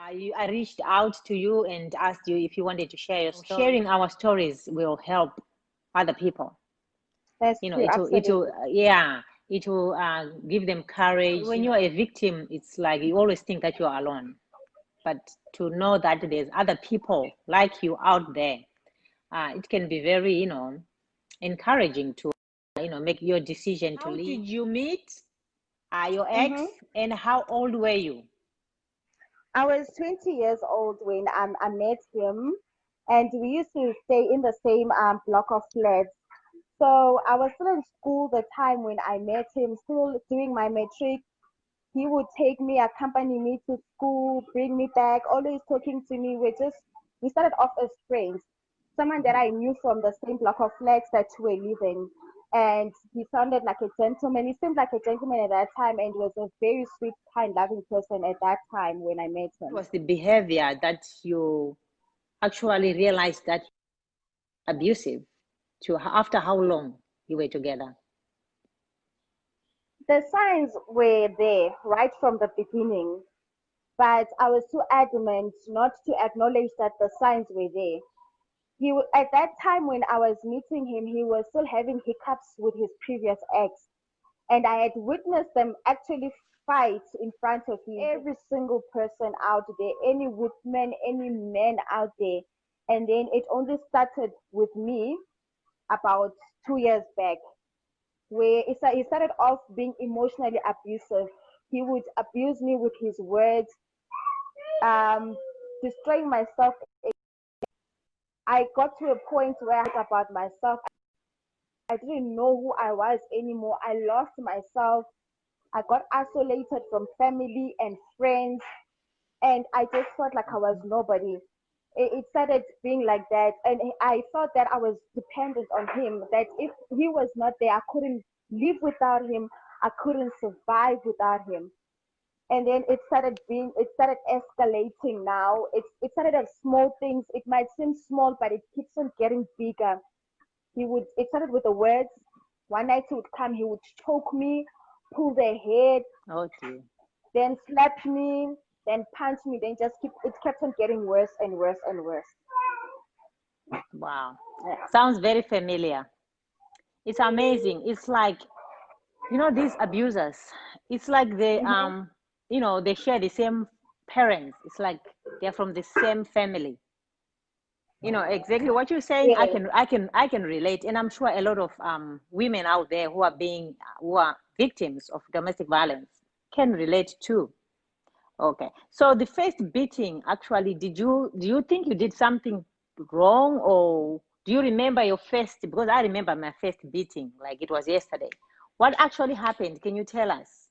I reached out to you and asked you if you wanted to share your story. Sharing our stories will help other people. That's You know, true, it will give them courage. When you're a victim, it's like you always think that you're alone. But to know that there's other people like you out there, it can be very, encouraging to, make your decision to leave. How did you meet your ex, and how old were you? I was 20 years old when I met him, and we used to stay in the same block of flats. So I was still in school the time when I met him, still doing my matric. He would take me, accompany me to school, bring me back, always talking to me. We started off as friends. Someone that I knew from the same block of flats that we were living. And he sounded like a gentleman. He seemed like a gentleman at that time and was a very sweet, kind, loving person at that time when I met him. What was the behavior that you actually realized that abusive? After how long you were together? The signs were there right from the beginning, but I was too adamant not to acknowledge that the signs were there. At that time when I was meeting him, he was still having hiccups with his previous ex, and I had witnessed them actually fight in front of him. Every single person out there, any woman, any man out there, and then it only started with me about 2 years back, where he started off being emotionally abusive. He would abuse me with his words, destroying myself. I got to a point where I thought about myself. I didn't know who I was anymore. I lost myself. I got isolated from family and friends, and I just felt like I was nobody. It started being like that, and I thought that I was dependent on him, that if he was not there, I couldn't live without him. I couldn't survive without him. And then it started escalating now. It started as small things. It might seem small, but it keeps on getting bigger. It started with the words. One night he would come, he would choke me, pull their head, Oh dear. then slap me, then punch me, then it kept on getting worse and worse and worse. Wow. Sounds very familiar. It's amazing. It's like, these abusers, it's like they share the same parents. It's like they're from the same family. Exactly what you're saying. Yeah. I can relate, and I'm sure a lot of women out there who are victims of domestic violence can relate too. Okay, so the first beating, actually, do you think you did something wrong, or do you remember your first? Because I remember my first beating like it was yesterday. What actually happened? Can you tell us?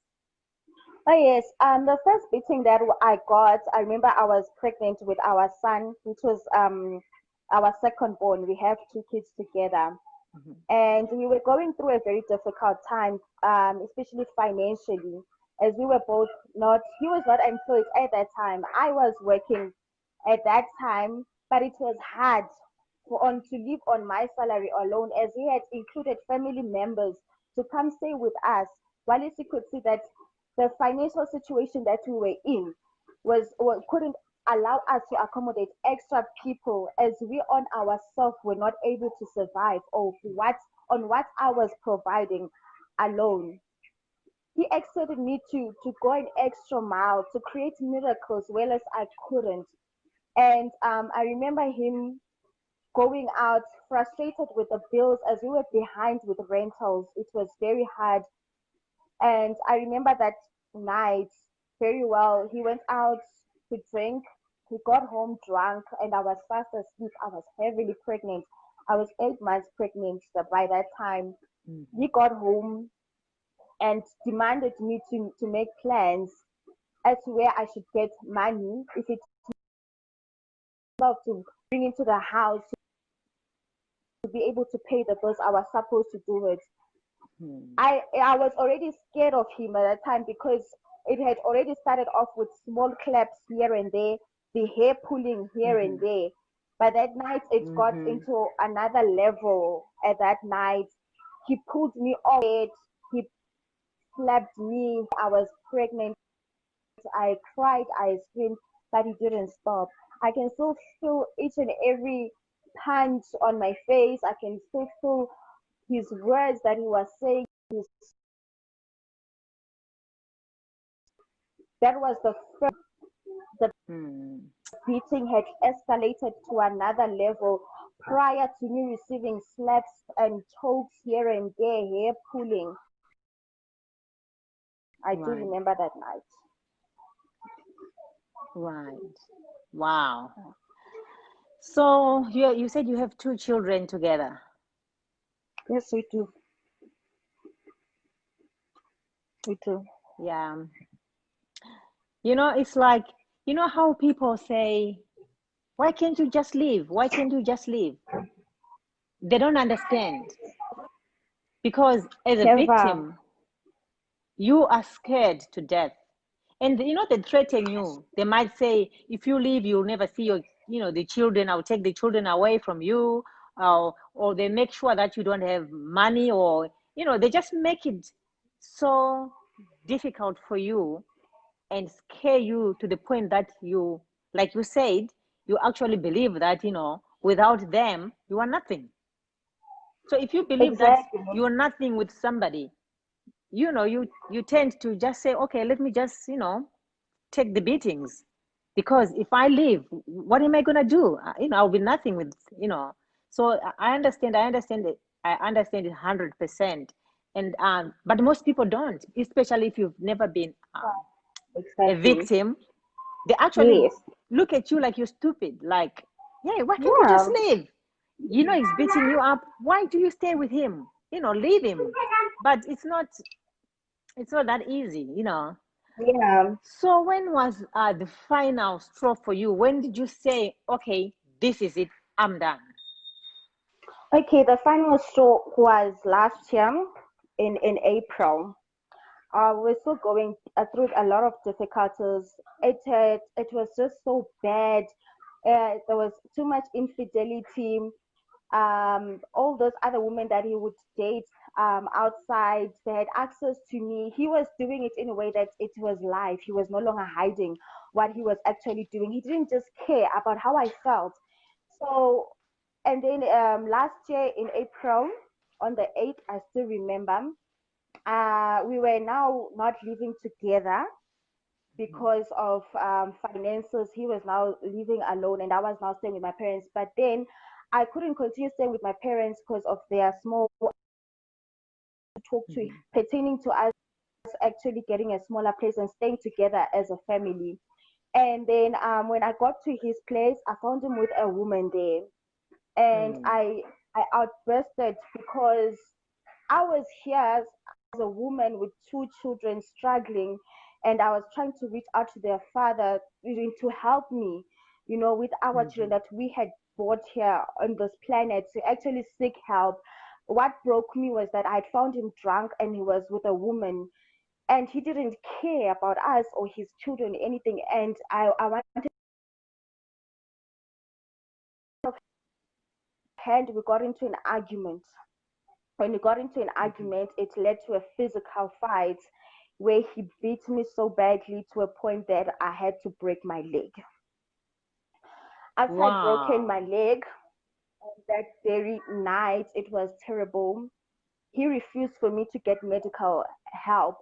Oh yes. The first beating that I got, I remember I was pregnant with our son, which was our second born. We have two kids together, Mhm. and we were going through a very difficult time, especially financially, as we were both not. He was not employed at that time. I was working at that time, but it was hard to live on my salary alone, as he had included family members to come stay with us. While he could see that the financial situation that we were in couldn't allow us to accommodate extra people, as we on ourselves were not able to survive what I was providing alone. He exhorted me to go an extra mile to create miracles, well as I couldn't. And I remember him going out frustrated with the bills, as we were behind with rentals. It was very hard. And I remember that night very well. He went out to drink. He got home drunk, and I was fast asleep. I was heavily pregnant. I was 8 months pregnant by that time. Mhm. He got home and demanded me to make plans as to where I should get money, if it's myself to bring into the house to be able to pay the bills. I was supposed to do it. Hmm. I was already scared of him at that time, because it had already started off with small claps here and there, the hair pulling here and Mhm. there. But that night it got Mhm. into another level. At that night, he pulled me off it. He slapped me. I was pregnant. I cried. I screamed. but he didn't stop. I can still feel each and every punch on my face. I can still feel his words that he was saying. That was the Mm. beating had escalated to another level prior to me receiving slaps and chokes here and there, hair pulling. I do Right. remember that night. Right. Wow. So you said you have two children together. Yes, we do. We do. Yeah. It's like, how people say, why can't you just leave? Why can't you just leave? They don't understand because as a Never. victim, you are scared to death. And they threaten you. They might say, if you leave, you'll never see the children. I'll take the children away from you. Or they make sure that you don't have money, or, they just make it so difficult for you and scare you to the point that you, like you said, you actually believe that, without them, you are nothing. So if you believe that Exactly. you are nothing with somebody, you tend to just say, okay, let me just, take the beatings, because if I leave, what am I going to do? I'll be nothing with, so I understand it. I understand it 100%. And but most people don't, especially if you've never been a Exactly. victim. They actually Yes. look at you like you're stupid, like, yeah, why can't you just Yeah. leave? He's beating you up, why do you stay with him? Leave him. But it's not that easy. Yeah. So when was the final straw for you? When did you say, okay, this is it, I'm done? Okay, the final show was last year in April. We're still going through a lot of difficulties. It was just so bad. There was too much infidelity. All those other women that he would date outside, they had access to me. He was doing it in a way that it was live. He was no longer hiding what he was actually doing. He didn't just care about how I felt. So, and then last year in April, on the 8th, I still remember, we were now not living together because of finances. He was now living alone, and I was now staying with my parents. But then I couldn't continue staying with my parents because of their small talk to Mm-hmm. pertaining to us actually getting a smaller place and staying together as a family. And then when I got to his place, I found him with a woman there, and Mm. I outbursted because I was here as a woman with two children struggling, and I was trying to reach out to their father to help me, with our children Mm-hmm. that we had brought here on this planet to actually seek help. What broke me was that I'd found him drunk and he was with a woman, and he didn't care about us or his children, anything. And I wanted hand, we got into an argument. When we got into an Mm-hmm. argument, it led to a physical fight where he beat me so badly to a point that I had to break my leg. After I'd broken my Wow. leg that very night, it was terrible. He refused for me to get medical help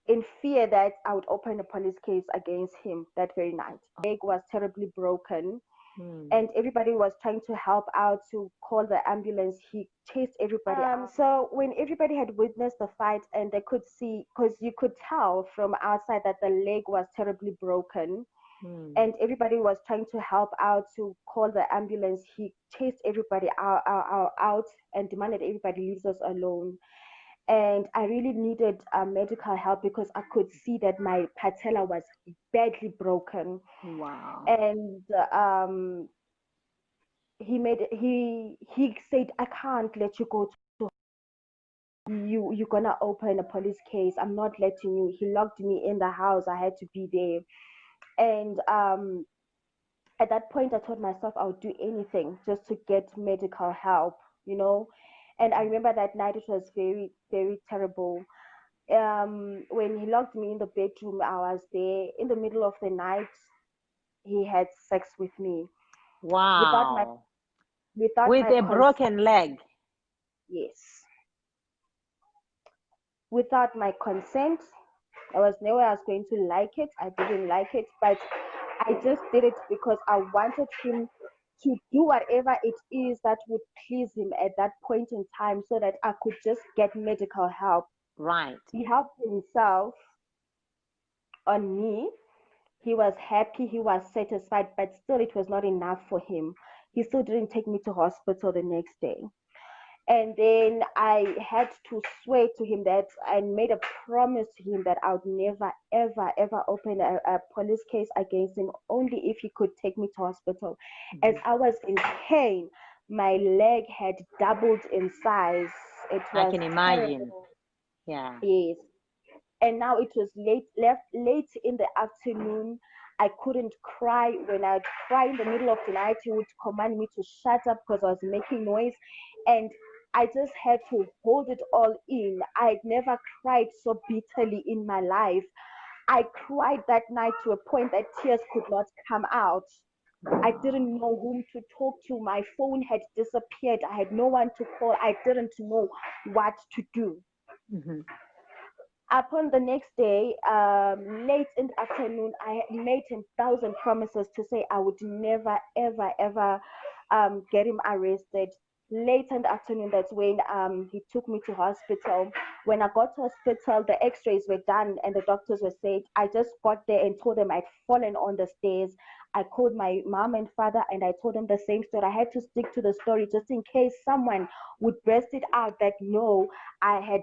in fear that I would open a police case against him that very night. Leg was terribly broken, Mm. and everybody was trying to help out to call the ambulance. He chased everybody out. So when everybody had witnessed the fight and they could see, because you could tell from outside that the leg was terribly broken, Mm. and everybody was trying to help out to call the ambulance, he chased everybody out and demanded everybody leaves us alone. And I really needed medical help because I could see that my patella was badly broken. Wow. And he said, I can't let you go. You're gonna open a police case. I'm not letting you. He locked me in the house. I had to be there. And at that point, I told myself I would do anything just to get medical help, you know. And I remember that night, it was very, very terrible. When he locked me in the bedroom, I was there in the middle of the night. he had sex with me without my Wow. without With my a consent. broken leg. Yes, without my consent. There was no way I was going to like it. I didn't like it, but I just did it because I wanted him to do whatever it is that would please him at that point in time so that I could just get medical help. Right. He helped himself on me. He was happy, he was satisfied, but still it was not enough for him. He still didn't take me to hospital the next day. And then I had to swear to him that I made a promise to him that I would never, ever, ever open a police case against him, only if he could take me to hospital. As I was in pain, my leg had doubled in size. It I was can imagine. terrible. Yeah. Yes. And now it was late in the afternoon. I couldn't cry. When I'd cry in the middle of the night, he would command me to shut up because I was making noise. And I just had to hold it all in. I'd never cried so bitterly in my life. I cried that night to a point that tears could not come out. I Wow. didn't know whom to talk to. My phone had disappeared. I had no one to call. I didn't know what to do. Mm-hmm. Upon the next day, late in the afternoon, I made him thousand promises to say I would never, ever, ever get him arrested. Late in the afternoon, that's when he took me to hospital. When I got to hospital, the x-rays were done and the doctors were said, I just got there and told them I'd fallen on the stairs. I called my mom and father and I told them the same story. I had to stick to the story just in case someone would burst it out that no, I had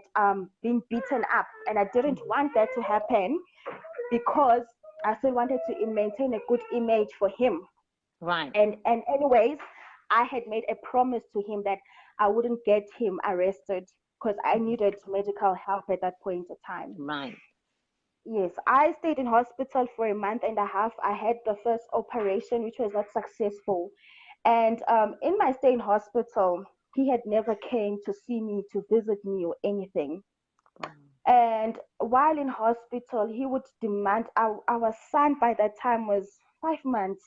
been beaten up, and I didn't Mm-hmm. want that to happen because I still wanted to maintain a good image for him. Right. And anyways, I had made a promise to him that I wouldn't get him arrested because I Mm-hmm. needed medical help at that point in time. Right. Yes, I stayed in hospital for a month and a half. I had the first operation, which was not successful. And in my stay in hospital, he had never came to see me, to visit me or anything. Wow. And while in hospital, he would demand our son by that time was 5 months.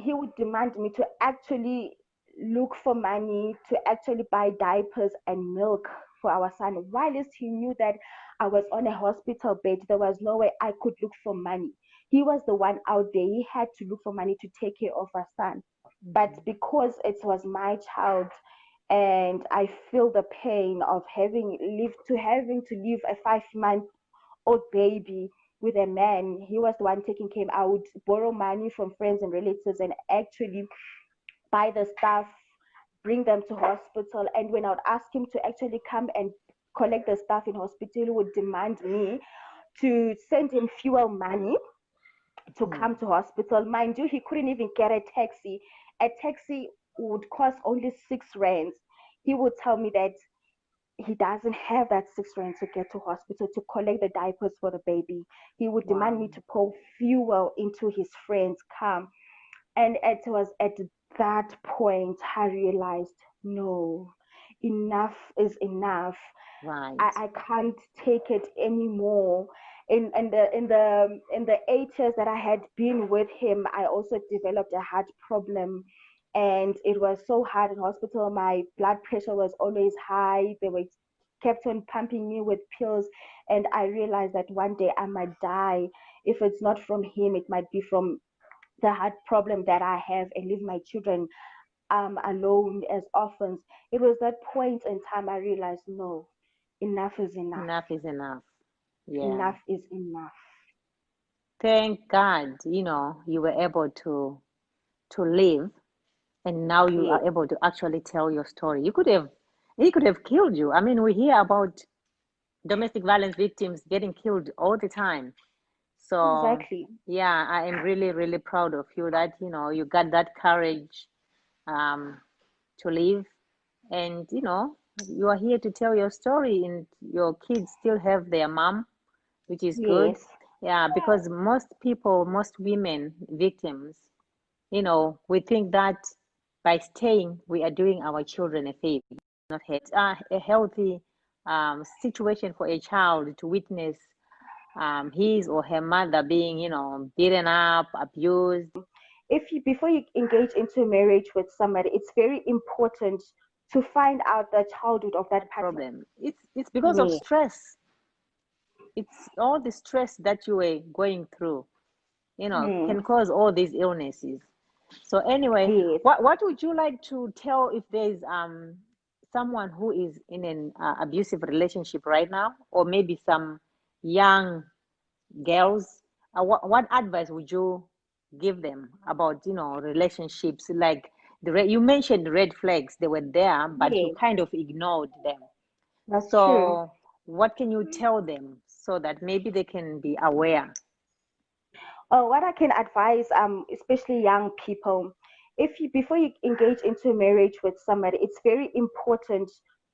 He would demand me to actually look for money to actually buy diapers and milk for our son. Whilst he knew that I was on a hospital bed, there was no way I could look for money. He was the one out there. He had to look for money to take care of our son. But Mm-hmm. because it was my child, and I feel the pain of having to leave a 5-month old baby with a man. He was the one taking care. I would borrow money from friends and relatives and actually buy the stuff, bring them to hospital. And when I would ask him to actually come and collect the stuff in hospital, he would demand me to send him fuel money to Mm-hmm. come to hospital. Mind you, he couldn't even get a taxi. A taxi would cost only 6 rands. He would tell me that he doesn't have that 6 rand to get to hospital to collect the diapers for the baby. He would demand Wow. me to pour fuel into his friend's car. And it was at that point I realized no, enough is enough. Right. I can't take it anymore. In the 8 years that I had been with him, I also developed a heart problem, and it was so hard in hospital. My blood pressure was always high. They were kept on pumping me with pills, and I realized that one day I might die. If it's not from him, it might be from the heart problem that I have, and leave my children alone as orphans. It was that point in time I realized no, enough is enough. Enough is enough. Yeah. Enough is enough. Thank God, you were able to live, and now you Yes, are able to actually tell your story. He could have killed you. I mean, we hear about domestic violence victims getting killed all the time. So, exactly. yeah, I am really, really proud of you that, you got that courage um, to live, and, you are here to tell your story, and your kids still have their mom, which is good. Yes, Yeah, because most people, most women victims, we think that by staying, we are doing our children a favor. Not a healthy situation for a child to witness his or her mother being, beaten up, abused. Before you engage into a marriage with somebody, it's very important to find out the childhood of that partner. Problem. It's because of Yes, stress. It's all the stress that you were going through, mm, can cause all these illnesses. So anyway, yes. what would you like to tell if there's someone who is in an abusive relationship right now, or maybe some young girls? What advice would you give them about relationships? Like you mentioned red flags, they were there, but you Yes, kind of ignored them. that's true. So what can you tell them so that maybe they can be aware? What I can advise, especially young people, before you engage into a marriage with somebody, it's very important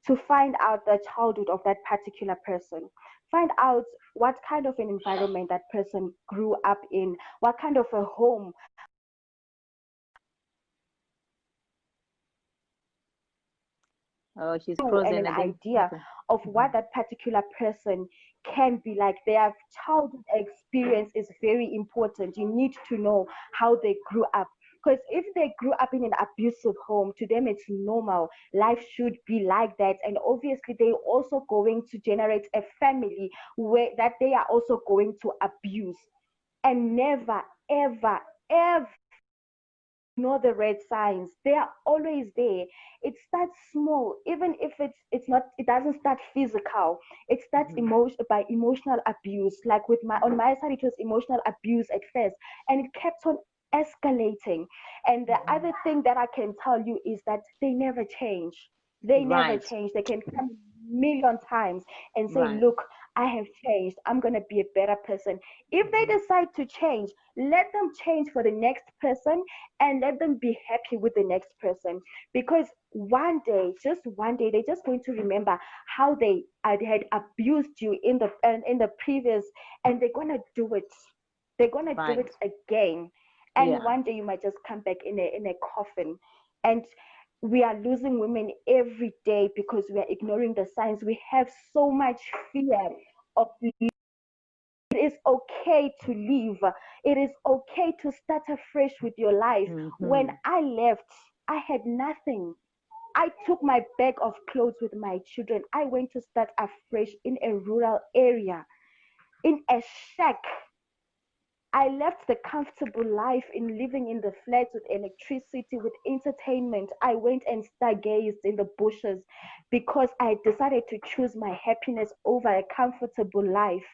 to find out the childhood of that particular person. Find out what kind of an environment that person grew up in, what kind of a home. Oh, she's And frozen an again. idea Okay. of what Mhm. that particular person can be like. Their childhood experience is very important. You need to know how they grew up. Because if they grew up in an abusive home, to them it's normal. Life should be like that. And obviously, they're also going to generate a family where that they are also going to abuse. And never, ever, ever ignore the red signs. They are always there. It starts small, even if it's not, it doesn't start physical. It starts Mhm. by emotional abuse. Like with my on my side, it was emotional abuse at first, and it kept on escalating. And the Mhm. other thing that I can tell you is that they never change. They never Right, change. They can come a million times and say, right. look, I have changed. I'm going to be a better person. If they Mhm. decide to change, let them change for the next person, and let them be happy with the next person, because one day, just one day, they're just going to remember how they had abused you in the previous, and they're going to do it. They're going to do Right. it again, and Yeah. one day you might just come back in a coffin. And we are losing women every day because we are ignoring the signs. We have so much fear of. It is okay to leave. It is okay to start afresh with your life. When Hmm. I left, I had nothing. I took my bag of clothes with my children. I went to start afresh in a rural area, in a shack. I left the comfortable life in living in the flats with electricity, with entertainment. I went and stargazed in the bushes because I decided to choose my happiness over a comfortable life.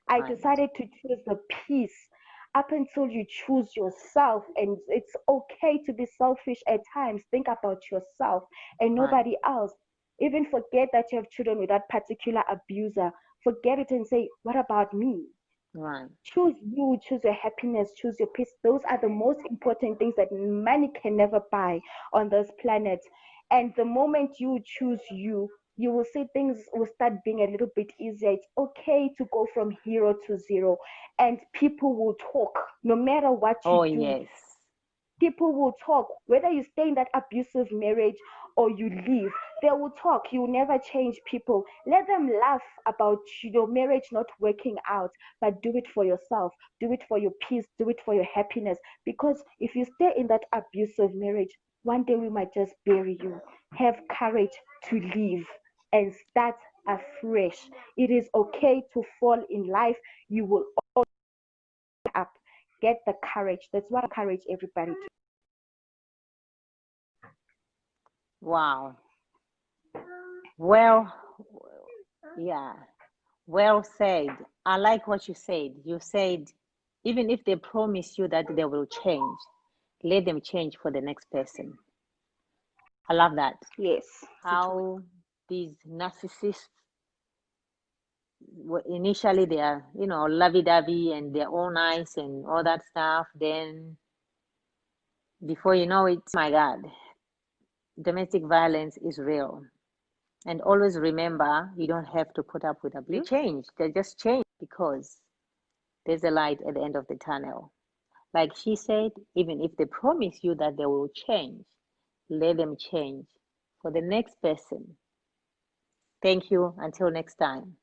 I Right. decided to choose the peace. Up until you choose yourself, and it's okay to be selfish at times. Think about yourself and Right. nobody else. Even forget that you have children with that particular abuser. Forget it and say, what about me? Right. Choose you, choose your happiness, choose your peace. Those are the most important things that money can never buy on this planet. And the moment you choose you, you will see things will start being a little bit easier. It's okay to go from hero to zero, and people will talk no matter what you Oh, do. yes. People will talk whether you stay in that abusive marriage or you leave. They will talk. You will never change people. Let them laugh about your marriage not working out, but do it for yourself. Do it for your peace. Do it for your happiness. Because if you stay in that abusive marriage, one day we might just bury you. Have courage to leave and start afresh. It is okay to fall in life. You will up. Get the courage. That's what I encourage everybody to. Wow. Well, yeah. Well said. I like what you said. You said even if they promise you that they will change, let them change for the next person. I love that. Yes, How these narcissists initially they are, lovey-dovey and they're all nice and all that stuff. Then before you know it, my God, domestic violence is real. And always remember, you don't have to put up with abuse. They change. They just change because there's a light at the end of the tunnel. Like she said, even if they promise you that they will change, let them change for the next person. Thank you. Until next time.